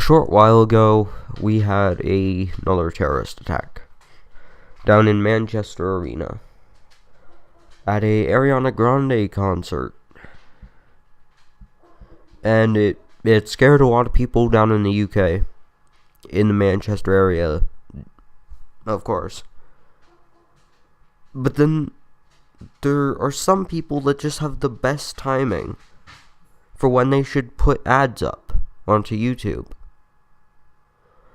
short while ago, we had another terrorist attack down in Manchester Arena at a Ariana Grande concert. And it scared a lot of people down in the UK, in the Manchester area, of course. But then there are some people that just have the best timing for when they should put ads up onto YouTube.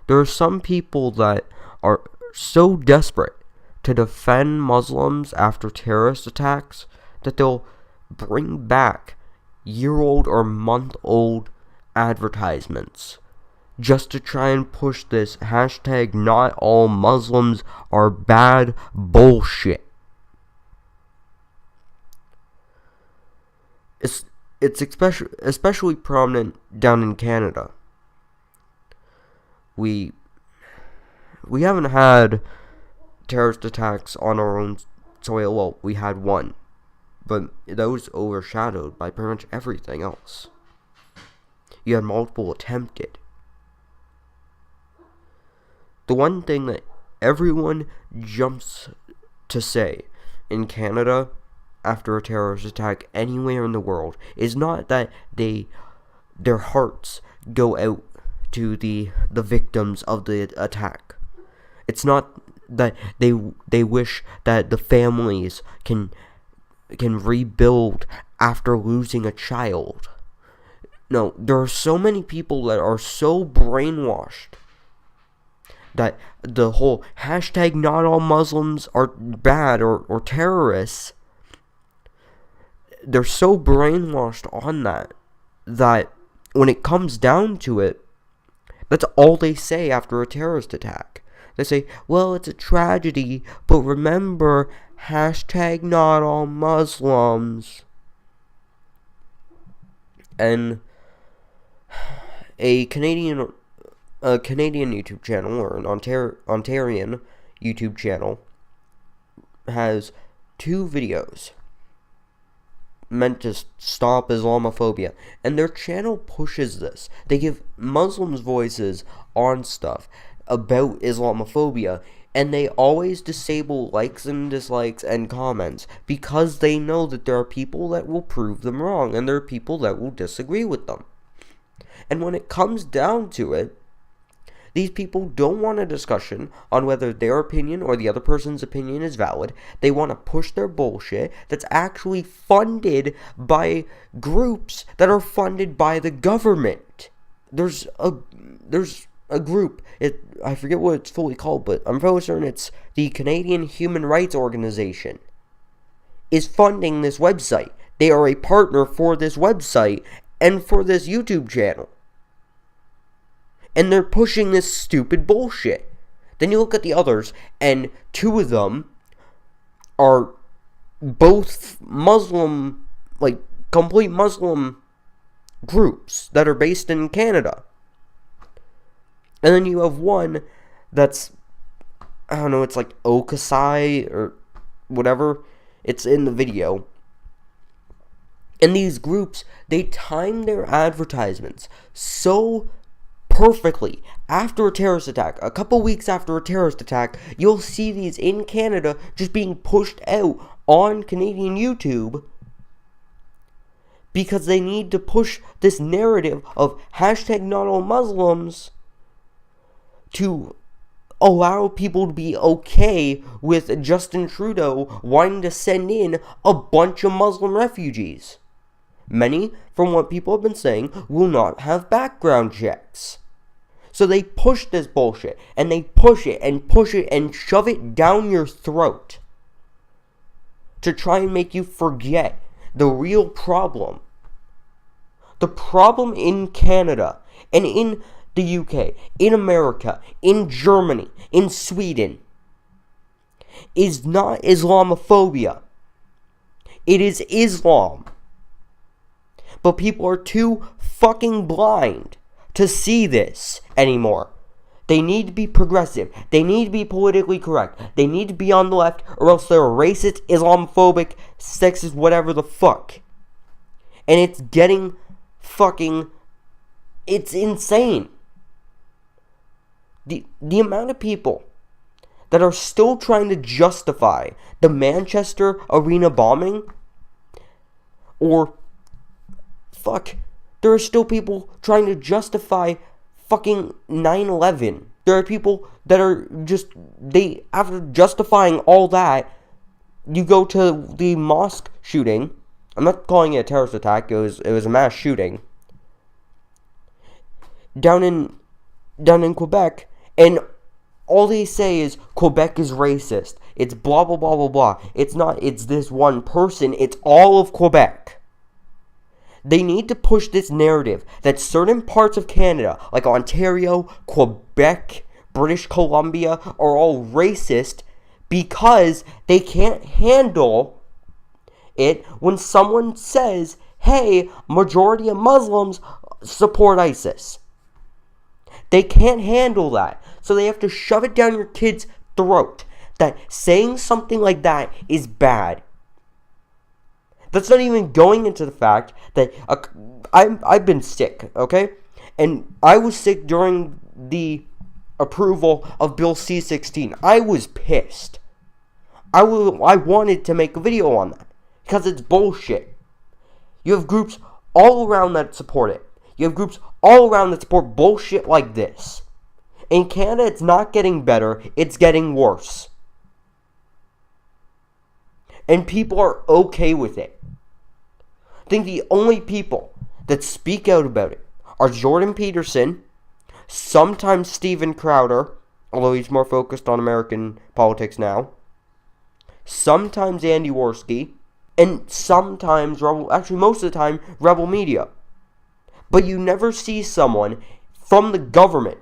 There are some people that are so desperate to defend Muslims after terrorist attacks that they'll bring back year-old or month-old advertisements just to try and push this hashtag not all Muslims are bad bullshit. It's especially prominent down in Canada. We haven't had terrorist attacks on our own soil. Well, we had one, but that was overshadowed by pretty much everything else. You had multiple attempted. The one thing that everyone jumps to say in Canada after a terrorist attack anywhere in the world is not that their hearts go out to the victims of the attack. It's not that they wish that the families can rebuild after losing a child. No, there are so many people that are so brainwashed that the whole hashtag not all Muslims are bad or terrorists, they're so brainwashed on that when it comes down to it, that's all they say after a terrorist attack. They say, well, it's a tragedy, but remember, hashtag not all Muslims. And a Canadian YouTube channel, or an Ontarian YouTube channel, has 2 videos meant to stop Islamophobia, and their channel pushes this. They give Muslims voices on stuff about Islamophobia, and they always disable likes and dislikes and comments because they know that there are people that will prove them wrong, and there are people that will disagree with them. And when it comes down to it, these people don't want a discussion on whether their opinion or the other person's opinion is valid. They want to push their bullshit that's actually funded by groups that are funded by the government. There's a group, I forget what it's fully called, but I'm fairly certain it's the Canadian Human Rights Organization, is funding this website. They are a partner for this website and for this YouTube channel. And they're pushing this stupid bullshit. Then you look at the others, and 2 of them are both Muslim, complete Muslim groups that are based in Canada. And then you have one that's, I don't know, it's like Okasai or whatever. It's in the video. And these groups, they time their advertisements so perfectly. After a terrorist attack, a couple weeks after a terrorist attack, you'll see these in Canada just being pushed out on Canadian YouTube because they need to push this narrative of hashtag not all Muslims to allow people to be okay with Justin Trudeau wanting to send in a bunch of Muslim refugees. Many, from what people have been saying, will not have background checks. So they push this bullshit, and they push it and shove it down your throat to try and make you forget the real problem. The problem in Canada, and in the UK, in America, in Germany, in Sweden, is not Islamophobia. It is Islam. But people are too fucking blind to see this anymore. They need to be progressive. They need to be politically correct. They need to be on the left, or else they're racist, Islamophobic, sexist, whatever the fuck. And it's getting fucking... It's insane. The amount of people that are still trying to justify the Manchester Arena bombing, or there are still people trying to justify fucking 9/11. There are people that are after justifying all that, you go to the mosque shooting. I'm not calling it a terrorist attack, it was a mass shooting down in Quebec, and all they say is Quebec is racist. It's blah blah blah blah blah. It's not, it's this one person, it's all of Quebec. They need to push this narrative that certain parts of Canada, like Ontario, Quebec, British Columbia, are all racist because they can't handle it when someone says, hey, majority of Muslims support ISIS. They can't handle that. So they have to shove it down your kid's throat that saying something like that is bad. That's not even going into the fact that I've been sick, okay? And I was sick during the approval of Bill C-16. I was pissed. I wanted to make a video on that because it's bullshit. You have groups all around that support it. You have groups all around that support bullshit like this. In Canada, it's not getting better, it's getting worse. And people are okay with it. I think the only people that speak out about it are Jordan Peterson, sometimes Steven Crowder, although he's more focused on American politics now, sometimes Andy Russkiy, and sometimes most of the time, Rebel Media. But you never see someone from the government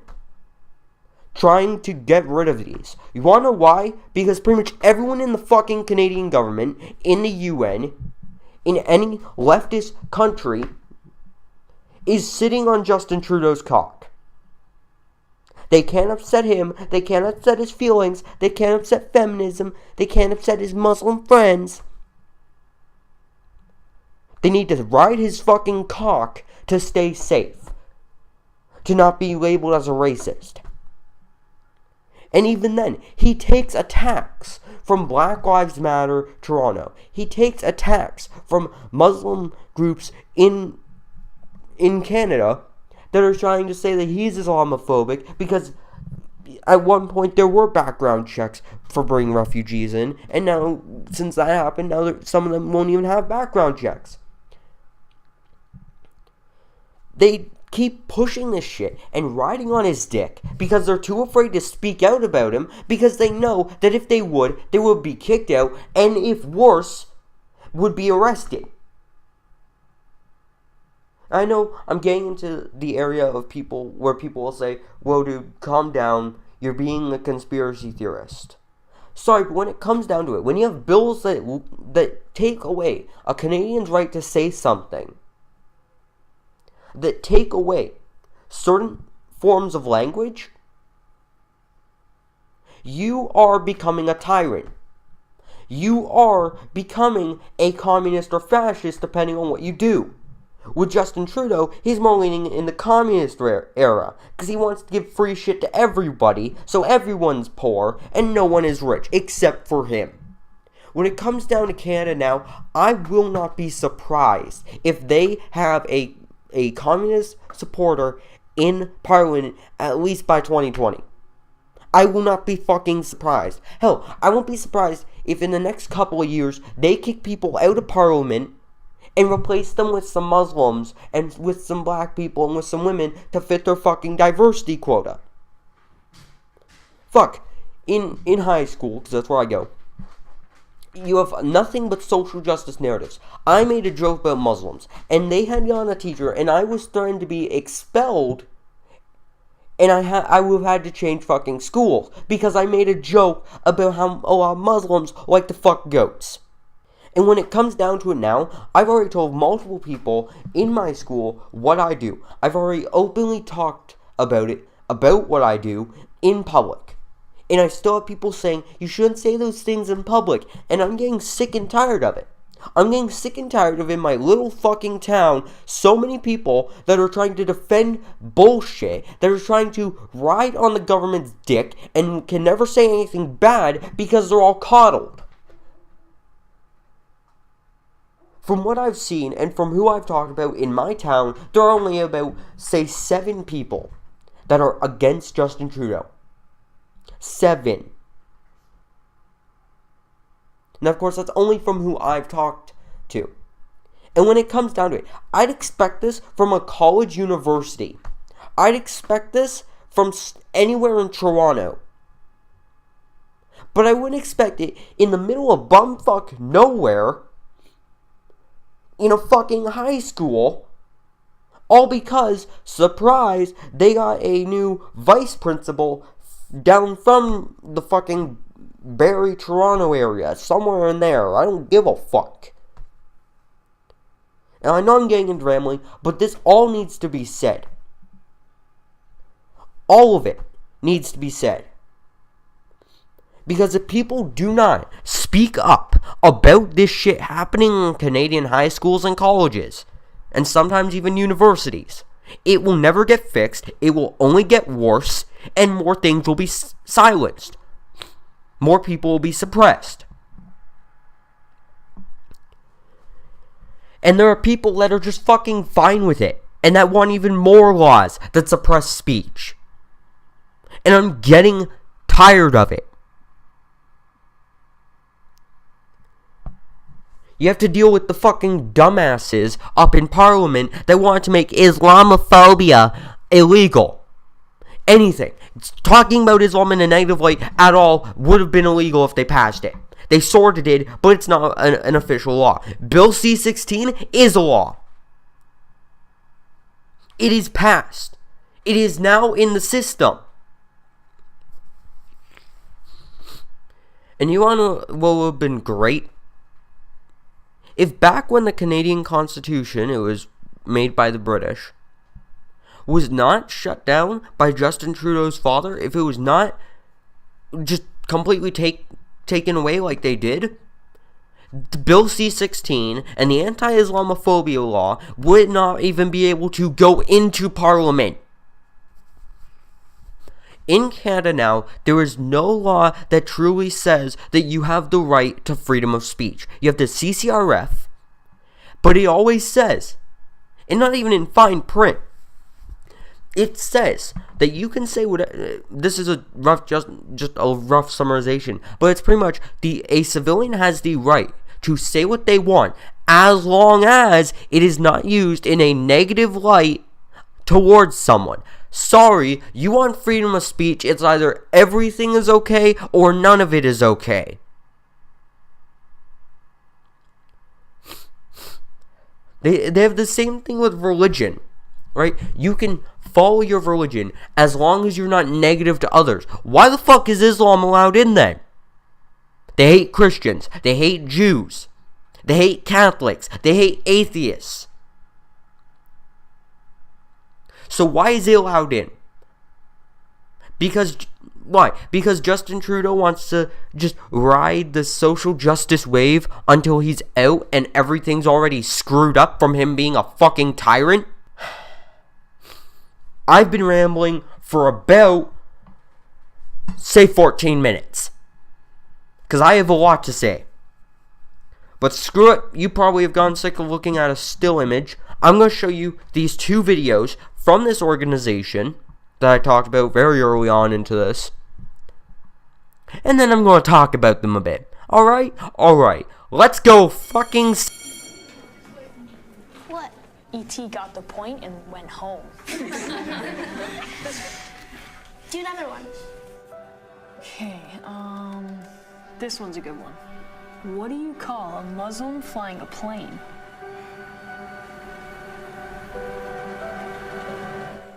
trying to get rid of these. You wanna know why? Because pretty much everyone in the fucking Canadian government, in the UN, in any leftist country, is sitting on Justin Trudeau's cock. They can't upset him, they can't upset his feelings, they can't upset feminism, they can't upset his Muslim friends. They need to ride his fucking cock to stay safe, to not be labeled as a racist. And even then, he takes attacks from Black Lives Matter Toronto. He takes attacks from Muslim groups in Canada that are trying to say that he's Islamophobic because at one point there were background checks for bringing refugees in, and now, since that happened, now some of them won't even have background checks. They keep pushing this shit and riding on his dick because they're too afraid to speak out about him because they know that if they would be kicked out, and if worse, would be arrested. I know I'm getting into the area of people where people will say, whoa dude, calm down, you're being a conspiracy theorist. Sorry, but when it comes down to it, when you have bills that take away a Canadian's right to say something, that take away certain forms of language, you are becoming a tyrant. You are becoming a communist or fascist depending on what you do. With Justin Trudeau, he's more leaning in the communist era because he wants to give free shit to everybody, so everyone's poor and no one is rich except for him. When it comes down to Canada now, I will not be surprised if they have a communist supporter in Parliament at least by 2020. I will not be fucking surprised. Hell, I won't be surprised if in the next couple of years they kick people out of Parliament and replace them with some Muslims and with some black people and with some women to fit their fucking diversity quota. Fuck. In high school, because that's where I go, you have nothing but social justice narratives. I made a joke about Muslims, and they had gone a teacher, and I was starting to be expelled, and I would have had to change fucking schools, because I made a joke about how a lot of Muslims like to fuck goats. And when it comes down to it now, I've already told multiple people in my school what I do. I've already openly talked about it, about what I do, in public. And I still have people saying, you shouldn't say those things in public. And I'm getting sick and tired of it. I'm getting sick and tired of in my little fucking town so many people that are trying to defend bullshit, that are trying to ride on the government's dick and can never say anything bad because they're all coddled. From what I've seen and from who I've talked about in my town, there are only about, say, 7 people that are against Justin Trudeau. 7. Now, of course, that's only from who I've talked to. And when it comes down to it, I'd expect this from a college university. I'd expect this from anywhere in Toronto. But I wouldn't expect it in the middle of bumfuck nowhere, in a fucking high school, all because, surprise, they got a new vice principal down from the fucking Barrie, Toronto area, somewhere in there. I don't give a fuck. And I know I'm getting into rambling, but this all needs to be said. All of it needs to be said. Because if people do not speak up about this shit happening in Canadian high schools and colleges, and sometimes even universities, it will never get fixed, it will only get worse, and more things will be silenced. More people will be suppressed. And there are people that are just fucking fine with it, and that want even more laws that suppress speech. And I'm getting tired of it. You have to deal with the fucking dumbasses up in Parliament that want to make Islamophobia illegal. Anything. Talking about Islam in a negative light at all would have been illegal if they passed it. They sort of did, but it's not an official law. Bill C-16 is a law. It is passed. It is now in the system. And you want to, what would have been great? If back when the Canadian Constitution, it was made by the British, was not shut down by Justin Trudeau's father, if it was not just completely taken away like they did, Bill C-16 and the anti-Islamophobia law would not even be able to go into Parliament. In Canada now, there is no law that truly says that you have the right to freedom of speech. You have the CCRF, but it always says, and not even in fine print, it says that you can say what. This is a rough, just a rough summarization, but it's pretty much a civilian has the right to say what they want as long as it is not used in a negative light towards someone. Sorry, you want freedom of speech, it's either everything is okay or none of it is okay. They have the same thing with religion, right? You can follow your religion as long as you're not negative to others. Why the fuck is Islam allowed in then? They hate Christians, they hate Jews, they hate Catholics, they hate atheists. So why is it allowed in? Why? Because Justin Trudeau wants to just ride the social justice wave until he's out and everything's already screwed up from him being a fucking tyrant? I've been rambling for about, say, 14 minutes. Because I have a lot to say. But screw it, you probably have gotten sick of looking at a still image. I'm going to show you these 2 videos from this organization that I talked about very early on into this. And then I'm going to talk about them a bit. Alright? Alright. Let's go fucking... What? E.T. got the point and went home. Do another one. Okay, this one's a good one. What do you call a Muslim flying a plane?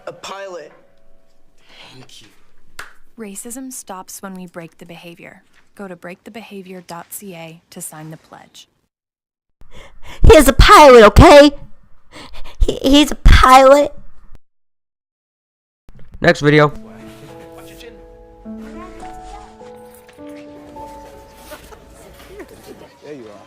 A pilot. Thank you. Racism stops when we break the behavior. Go to breakthebehavior.ca to sign the pledge. He's a pilot, okay? He's a pilot. Next video. Watch your chin. There you are.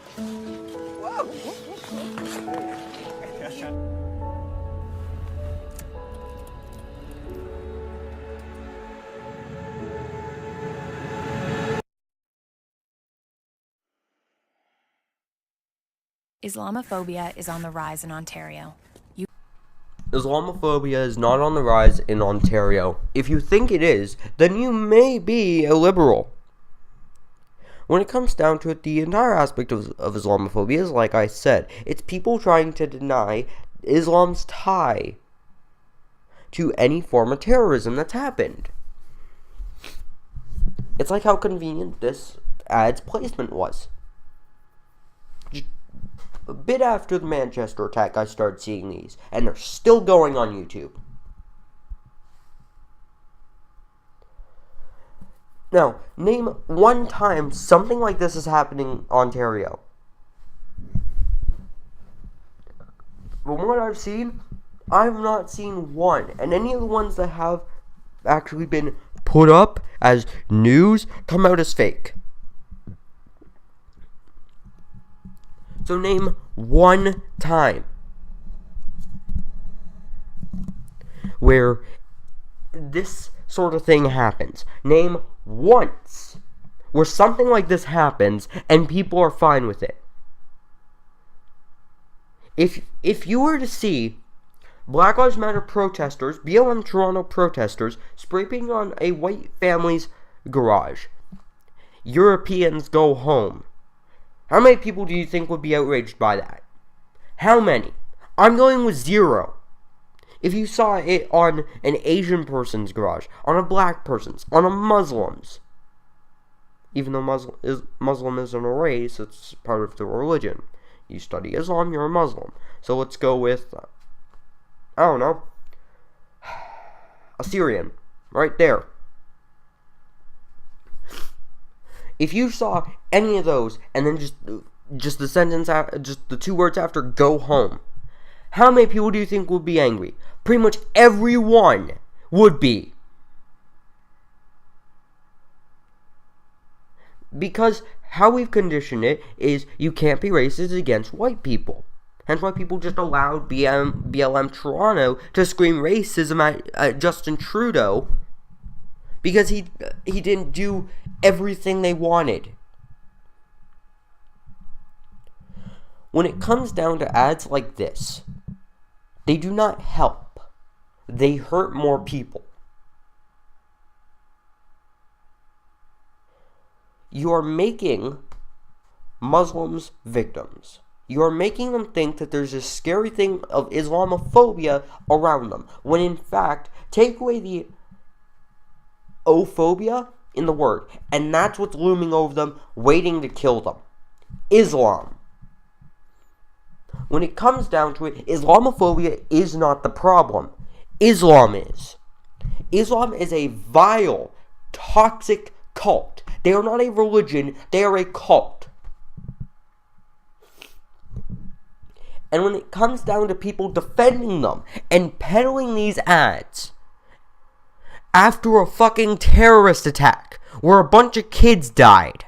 Islamophobia is on the rise in Ontario. Islamophobia is not on the rise in Ontario. If you think it is, then you may be a liberal. When it comes down to it, the entire aspect of Islamophobia is, like I said, it's people trying to deny Islam's tie to any form of terrorism that's happened. It's like how convenient this ad's placement was. A bit after the Manchester attack, I started seeing these, and they're still going on YouTube. Now, name one time something like this is happening in Ontario. From what I've seen, I've not seen one, and any of the ones that have actually been put up as news come out as fake. So name one time where this sort of thing happens. Name once where something like this happens and people are fine with it. If you were to see Black Lives Matter protesters, BLM Toronto protesters, spray painting on a white family's garage, Europeans go home, how many people do you think would be outraged by that? How many? I'm going with 0. If you saw it on an Asian person's garage, on a black person's, on a Muslim's, even though Muslim isn't a race, it's part of the religion. You study Islam, you're a Muslim. So let's go with, I don't know, a Syrian, right there. If you saw any of those, and then just the sentence, just the 2 words after, go home, how many people do you think would be angry? Pretty much everyone would be. Because how we've conditioned it is you can't be racist against white people. Hence why people just allowed BLM Toronto to scream racism at Justin Trudeau. Because he didn't do everything they wanted. When it comes down to ads like this, they do not help. They hurt more people. You are making Muslims victims. You are making them think that there's this scary thing of Islamophobia around them. When in fact, take away the ophobia in the word, and that's what's looming over them, waiting to kill them. Islam. When it comes down to it, Islamophobia is not the problem. Islam is. Islam is a vile, toxic cult. They are not a religion, they are a cult. And when it comes down to people defending them and peddling these ads, after a fucking terrorist attack where a bunch of kids died,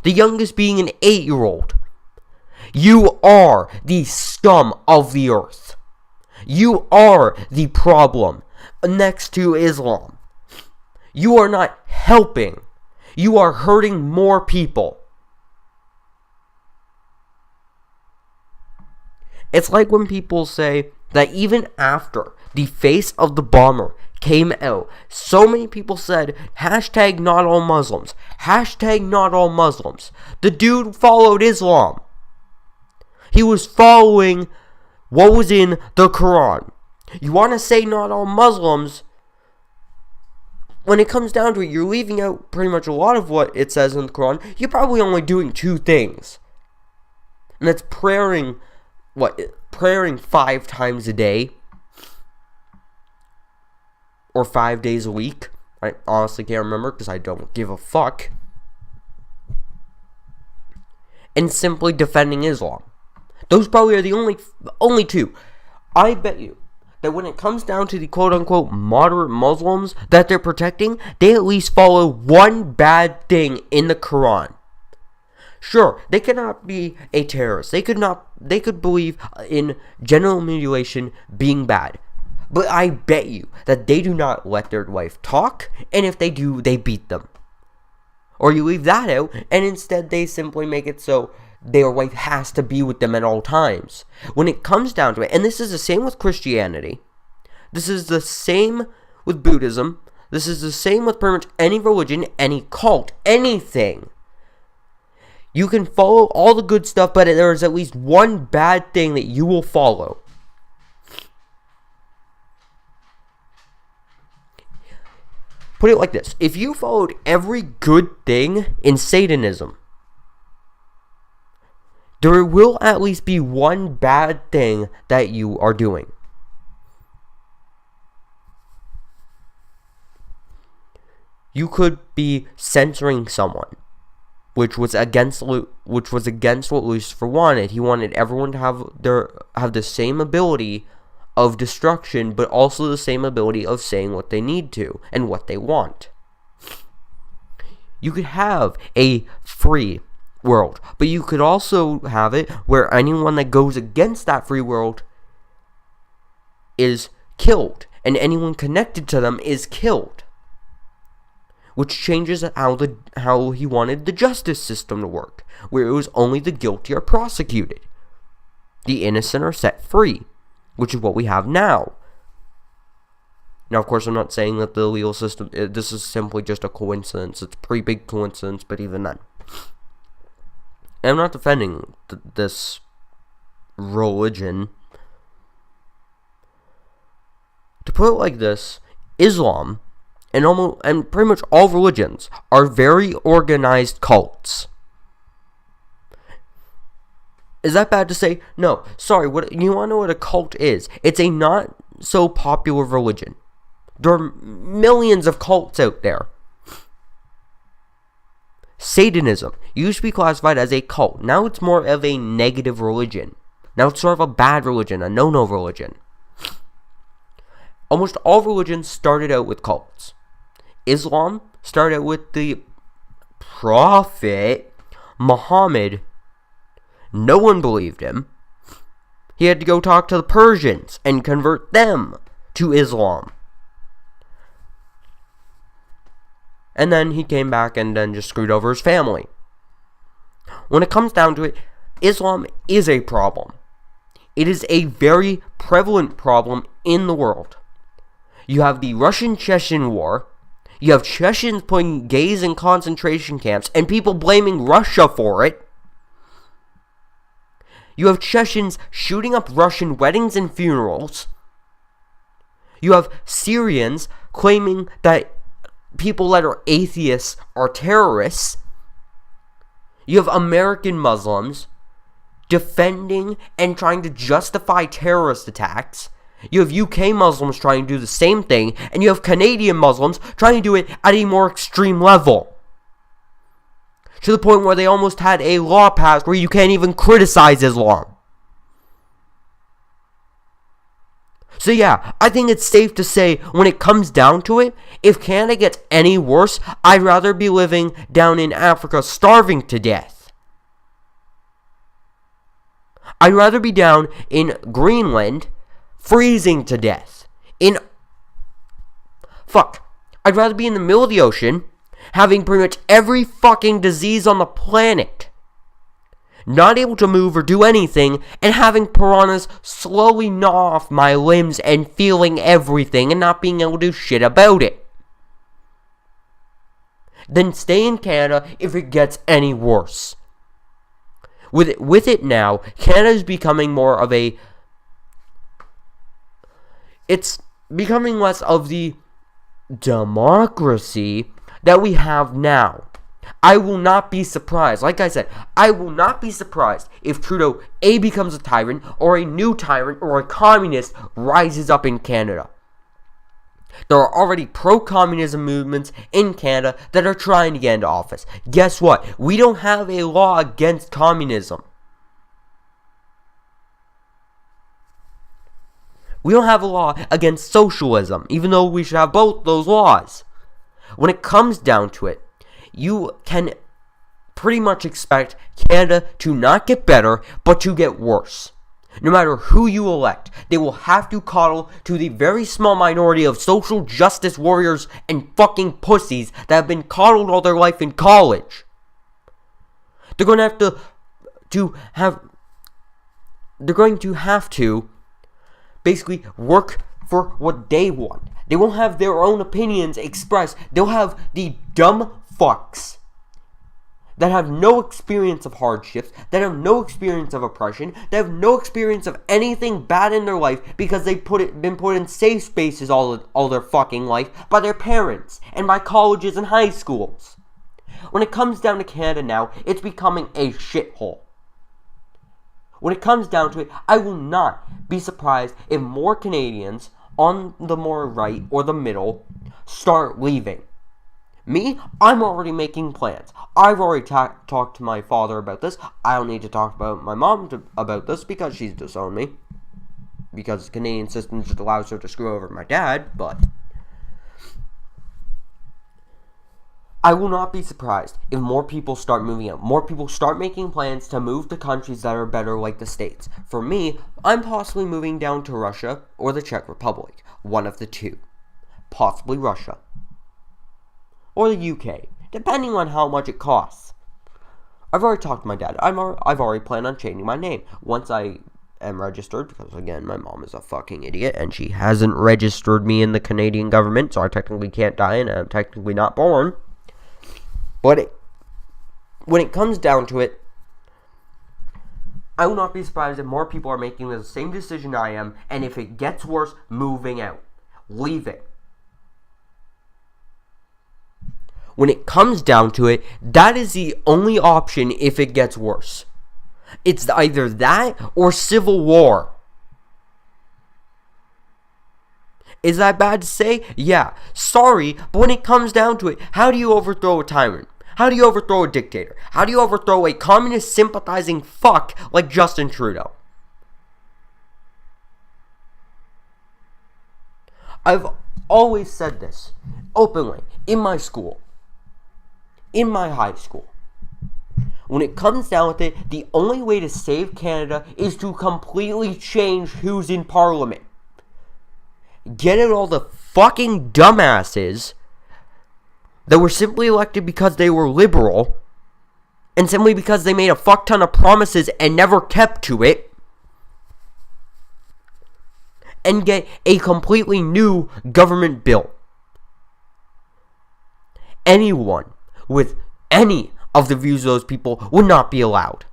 the youngest being an 8-year-old, you are the scum of the earth. You are the problem next to Islam. You are not helping. You are hurting more people. It's like when people say that even after the face of the bomber came out, so many people said, hashtag not all Muslims, hashtag not all Muslims. The dude followed Islam. He was following what was in the Quran. You want to say not all Muslims, when it comes down to it, you're leaving out pretty much a lot of what it says in the Quran. You're probably only doing 2 things. And that's praying 5 times a day. Or 5 days a week. I honestly can't remember because I don't give a fuck. And simply defending Islam. Those probably are the only 2. I bet you that when it comes down to the quote-unquote moderate Muslims that they're protecting, they at least follow one bad thing in the Quran. Sure, they cannot be a terrorist. They could believe in genital mutilation being bad. But I bet you that they do not let their wife talk, and if they do, they beat them. Or you leave that out, and instead they simply make it so their wife has to be with them at all times. When it comes down to it, and this is the same with Christianity, this is the same with Buddhism, this is the same with pretty much any religion, any cult, anything. You can follow all the good stuff, but there is at least one bad thing that you will follow. Put it like this. If you followed every good thing in Satanism, there will at least be one bad thing that you are doing. You could be censoring someone, which was against what Lucifer wanted. He wanted everyone to have the same ability of destruction, but also the same ability of saying what they need to and what they want. You could have a free world, but you could also have it where anyone that goes against that free world is killed, and anyone connected to them is killed. Which changes how he wanted the justice system to work, where it was only the guilty are prosecuted. The innocent are set free, which is what we have now. Now, of course, I'm not saying that the legal system, this is simply just a coincidence. It's a pretty big coincidence, but even then. And I'm not defending this religion. To put it like this, Islam and pretty much all religions are very organized cults. Is that bad to say? No. Sorry, what you want to know what a cult is? It's a not so popular religion. There are millions of cults out there. Satanism used to be classified as a cult. Now it's more of a negative religion. Now it's sort of a bad religion, a no-no religion. Almost all religions started out with cults. Islam started out with the Prophet Muhammad. No one believed him. He had to go talk to the Persians and convert them to Islam. And then he came back and then just screwed over his family. When it comes down to it, Islam is a problem. It is a very prevalent problem in the world. You have the Russian-Chechen War. You have Chechens putting gays in concentration camps and people blaming Russia for it. You have Chechens shooting up Russian weddings and funerals. You have Syrians claiming that people that are atheists are terrorists. You have American Muslims defending and trying to justify terrorist attacks. You have UK Muslims trying to do the same thing. And you have Canadian Muslims trying to do it at a more extreme level. To the point where they almost had a law passed where you can't even criticize Islam. So yeah, I think it's safe to say when it comes down to it, if Canada gets any worse, I'd rather be living down in Africa starving to death. I'd rather be down in Greenland freezing to death. I'd rather be in the middle of the ocean having pretty much every fucking disease on the planet, not able to move or do anything, and having piranhas slowly gnaw off my limbs and feeling everything and not being able to do shit about it. Then stay in Canada if it gets any worse. With it now, Canada is becoming more of a... It's becoming less of the democracy that we have now. I will not be surprised. Like I said, I will not be surprised if Trudeau A, becomes a tyrant, or a new tyrant, or a communist rises up in Canada. There are already pro-communism movements in Canada that are trying to get into office. Guess what? We don't have a law against communism. We don't have a law against socialism, even though we should have both those laws. When it comes down to it, you can pretty much expect Canada to not get better, but to get worse. No matter who you elect, they will have to coddle to the very small minority of social justice warriors and fucking pussies that have been coddled all their life in college. They're going to have to basically work for what they want. They won't have their own opinions expressed. They'll have the dumb fucks that have no experience of hardships, that have no experience of oppression, that have no experience of anything bad in their life because they've been put in safe spaces all their fucking life by their parents and by colleges and high schools. When it comes down to Canada now, it's becoming a shithole. When it comes down to it, I will not be surprised if more Canadians on the more right or the middle start leaving. Me, I'm already making plans. I've already talked to my father about this. I don't need to talk about my mom about this because she's disowned me. Because the Canadian system just allows her to screw over my dad, but I will not be surprised if more people start moving out. More people start making plans to move to countries that are better like the States. For me, I'm possibly moving down to Russia or the Czech Republic. One of the two. Possibly Russia. Or the UK, depending on how much it costs. I've already talked to my dad. I've already planned on changing my name once I am registered, because again, my mom is a fucking idiot, and she hasn't registered me in the Canadian government, so I technically can't die, and I'm technically not born. But when it comes down to it, I will not be surprised if more people are making the same decision I am, and if it gets worse, moving out. Leaving. When it comes down to it, that is the only option if it gets worse. It's either that or civil war. Is that bad to say? Yeah. Sorry, but when it comes down to it, how do you overthrow a tyrant? How do you overthrow a dictator? How do you overthrow a communist sympathizing fuck like Justin Trudeau? I've always said this openly in my school. In my high school. When it comes down to it, the only way to save Canada is to completely change who's in Parliament. Get out all the fucking dumbasses that were simply elected because they were liberal, and simply because they made a fuck ton of promises and never kept to it, and get a completely new government built. Anyone with any of the views of those people would not be allowed.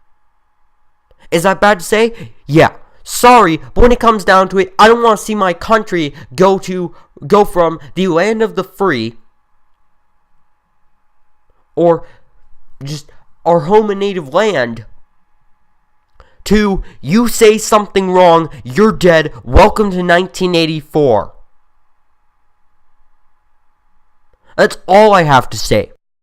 Is that bad to say? Yeah. Sorry, but when it comes down to it, I don't want to see my country go from the land of the free, or just our home and native land, to you say something wrong, you're dead, welcome to 1984. That's all I have to say.